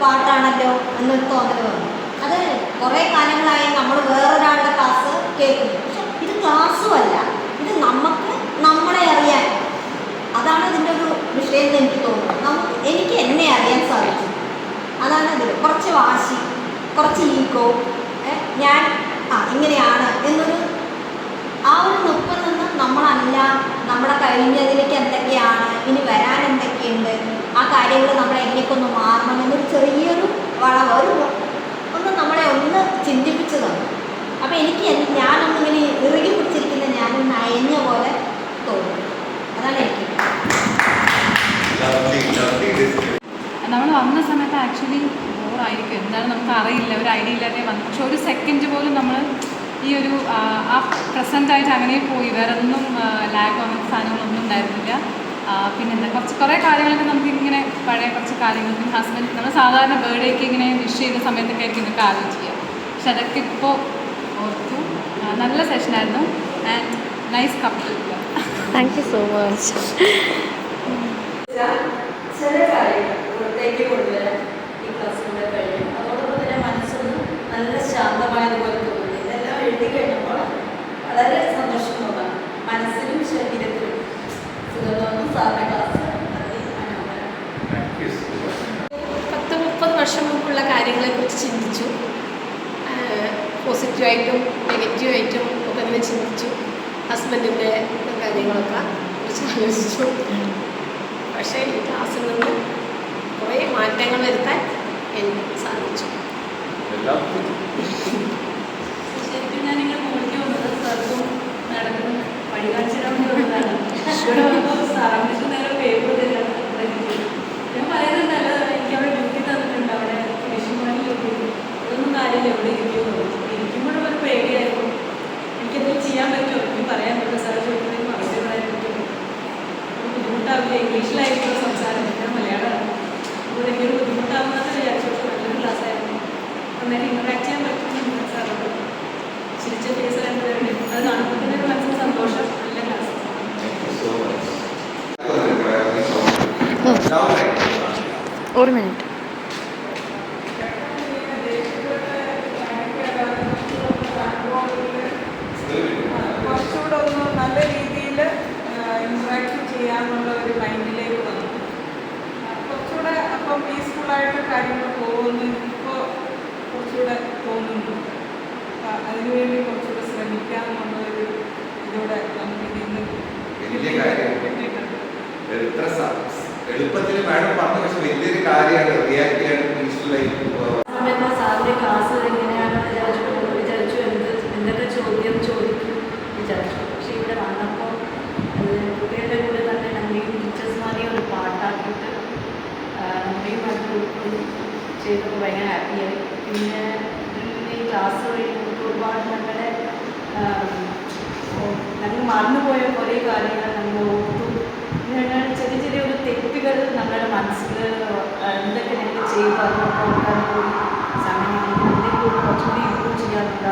പാട്ടാണല്ലോ എന്നൊരു തോന്നൽ വന്നു. അത് കുറേ കാലങ്ങളായി നമ്മൾ വേറൊരാളുടെ ക്ലാസ് കേൾക്കുന്നു. പക്ഷെ ഇത് ക്ലാസ്സും അല്ല, ഇത് നമുക്ക് നമ്മളെ അറിയാൻ, അതാണ് ഇതിൻ്റെ ഒരു വിഷയം എന്ന് എനിക്ക് തോന്നുന്നു. എനിക്ക് എന്നെ അറിയാൻ സാധിച്ചു. അതാണ് ഇതിൽ കുറച്ച് വാശി, കുറച്ച് ഈഗോ, ഞാൻ ഇങ്ങനെയാണ് എന്നൊരു ആ ഒരു നിപ്പിൽ നിന്ന് നമ്മളല്ല, നമ്മുടെ കഴിഞ്ഞതിലേക്ക് എന്തൊക്കെയാണ്, ഇനി വരാൻ എന്തൊക്കെയുണ്ട്, ആ കാര്യങ്ങൾ നമ്മളെ എങ്ങനെയൊക്കെ ഒന്ന് മാറണം എന്നൊരു ചെറിയൊരു വളവ് ഒന്ന് നമ്മളെ ഒന്ന് ചിന്തിപ്പിച്ചു തന്നു. അപ്പം എനിക്ക് ഞാനൊന്നിങ്ങനെ ഇറുകി പിടിച്ചിരിക്കുന്ന ഞാനൊന്ന് അയഞ്ഞ പോലെ തോന്നുന്നു. അതാണ് എനിക്ക്. നമ്മൾ വന്ന സമയത്ത് ആക്ച്വലി ബോറായിരിക്കും, എന്താണ് നമുക്ക് അറിയില്ല, ഒരു ഐഡിയ ഇല്ലാതെ വന്നു. പക്ഷെ ഒരു സെക്കൻഡ് പോലും നമ്മൾ ഈ ഒരു ആ പ്രസൻറ്റായിട്ട് അങ്ങനെ പോയി, വേറെ ഒന്നും ലാഗോ അങ്ങനത്തെ സാധനങ്ങളൊന്നും ഉണ്ടായിരുന്നില്ല. പിന്നെന്താ കുറേ കാര്യങ്ങളൊക്കെ നമുക്കിങ്ങനെ പഴയ കുറച്ച് കാര്യങ്ങൾ, പിന്നെ ഹസ്ബൻഡ് നമ്മൾ സാധാരണ ബർത്ത്ഡേക്ക് ഇങ്ങനെ വിഷ് ചെയ്യുന്ന സമയത്തൊക്കെ ആയിരിക്കും ഇതൊക്കെ ആലോചിക്കുക. പക്ഷെ അതൊക്കെ ഇപ്പോൾ ഓർത്തു. നല്ല സെഷനായിരുന്നു and nice couple. Thank you so much. ചില കാര്യങ്ങൾ പുറത്തേക്ക് കൊണ്ടുവരാൻ ഈ ക്ലാസ്സിലൂടെ കഴിയും. അതോടൊപ്പം തന്നെ മനസ്സൊന്ന് നല്ല ശാന്തമായതുപോലെ തോന്നുന്നു. ഇതെല്ലാം എഴുതി കഴിഞ്ഞപ്പോൾ വളരെ സന്തോഷം തോന്നാം, മനസ്സിലും ശരീരത്തിലും. സുഖം സാറിൻ്റെ ക്ലാസ് 10-30 വർഷം മുമ്പുള്ള കാര്യങ്ങളെക്കുറിച്ച് ചിന്തിച്ചു. പോസിറ്റീവായിട്ടും നെഗറ്റീവായിട്ടും ഒക്കെ അങ്ങനെ ചിന്തിച്ചു. ഹസ്ബൻഡിൻ്റെ കാര്യങ്ങളൊക്കെ കുറിച്ച് ആലോചിച്ചു. പക്ഷേ ഈ ക്ലാസ്സിൽ നിന്ന് കുറേ മാറ്റങ്ങൾ വരുത്താൻ എനിക്ക് സാധിച്ചു. ശരിക്കും ഞാൻ നിങ്ങൾ നോക്കി വന്നത് സാർക്കും നടക്കും വഴികാണിച്ചിടാൻ വേണ്ടി വന്നതാണ്. ഇവിടെ വന്നപ്പോൾ സാറിന് നേരെ പേപ്പർ തരാൻ ഞാൻ പറയുന്നുണ്ടല്ലോ, എനിക്ക് അവിടെ ഡ്യൂട്ടി തന്നിട്ടുണ്ട്, അവിടെ ഫിനിഷിംഗ് ഡ്യൂട്ടി. അതൊന്നും കാര്യമില്ല, എവിടെ ഇരിക്കുമോ, ഇരിക്കുമ്പോഴും ഒരു പേടിയായിരുന്നു. എനിക്കെന്തെങ്കിലും ചെയ്യാൻ പറ്റുമോ, എനിക്ക് പറയാൻ പറ്റുമോ, സാറ് ചോദിക്കുന്നതിന് മറുപടി പറയാൻ പറ്റുമോ, ബുദ്ധിമുട്ടാവില്ല, ഇംഗ്ലീഷിലായിരിക്കും സംസാരം, ഞാൻ മലയാളമാണ്, അപ്പോൾ എനിക്കൊരു ബുദ്ധിമുട്ടാവുന്നതെന്ന് വിചാരിച്ചു. നല്ലൊരു ക്ലാസ്സായിരുന്നു, അന്നേരം ഇൻട്രാക്ട് ചെയ്യാൻ പറ്റുമെന്ന് സാറോട് ചിരിച്ച ഫേസ് കണ്ടതുകൊണ്ട് അത് കാണുമ്പോൾ തന്നെ ഒരു മനസ്സിന് സന്തോഷം. നല്ല ക്ലാസ്. ഒരു മിനിറ്റ്. കുറച്ചുകൂടെ ഒന്ന് നല്ല രീതിയിൽ ഇൻട്രാക്ട് ചെയ്യാനുള്ള ഒരു മൈൻഡിലേക്ക് വന്നു. കുറച്ചുകൂടെ അപ്പം പീസ്ഫുള്ളായിട്ട് കാര്യങ്ങൾ പോകുന്നു ഇപ്പോൾ കുറച്ചുകൂടെ തോന്നുന്നു. അതിനുവേണ്ടി കുറച്ചുകൂടെ ശ്രമിക്കാമെന്നുള്ള ഒരു ഇതിലൂടെ നമുക്ക് ഇതിന്ന് കിട്ടിയിട്ടുണ്ട്. എളുപ്പത്തിൽ മാഡം പറഞ്ഞു, പക്ഷെ വലിയൊരു കാര്യമാണ് റിയാക്ട് ചെയ്യാൻ പീസ്ഫുള്ളായിട്ട്. സാറിൻ്റെ ക്ലാസ് എങ്ങനെയാണെന്ന് വിചാരിച്ചു എന്തൊക്കെ ചോദ്യം ചോദിക്കും വിചാരിച്ചു. പക്ഷേ ഇവിടെ വന്നപ്പോൾ അത് കുട്ടികളുടെ കൂടെ തന്നെ നമ്മയും ടീച്ചേഴ്സ്മാരെയും ഒരു പാട്ടാക്കിയിട്ട് നമ്മയും അത് ചെയ്തപ്പോൾ ഭയങ്കര ഹാപ്പിയായി. പിന്നെ ഈ ക്ലാസ് വഴി നമുക്ക് ഒരുപാട് ഞങ്ങൾ മറന്നുപോയ കുറേ കാര്യങ്ങൾ നമ്മൾ ഓർത്തു. ചെറിയ ചെറിയൊരു തെറ്റുകൾ നമ്മുടെ മനസ്സിൽ എന്തൊക്കെ ഞങ്ങൾ ചെയ്തു അതൊക്കെ ഓർക്കാൻ കൂടി സമയം എന്തെങ്കിലും കുറച്ചുകൂടി ഇമ്പ്രൂവ് ചെയ്യാനുള്ള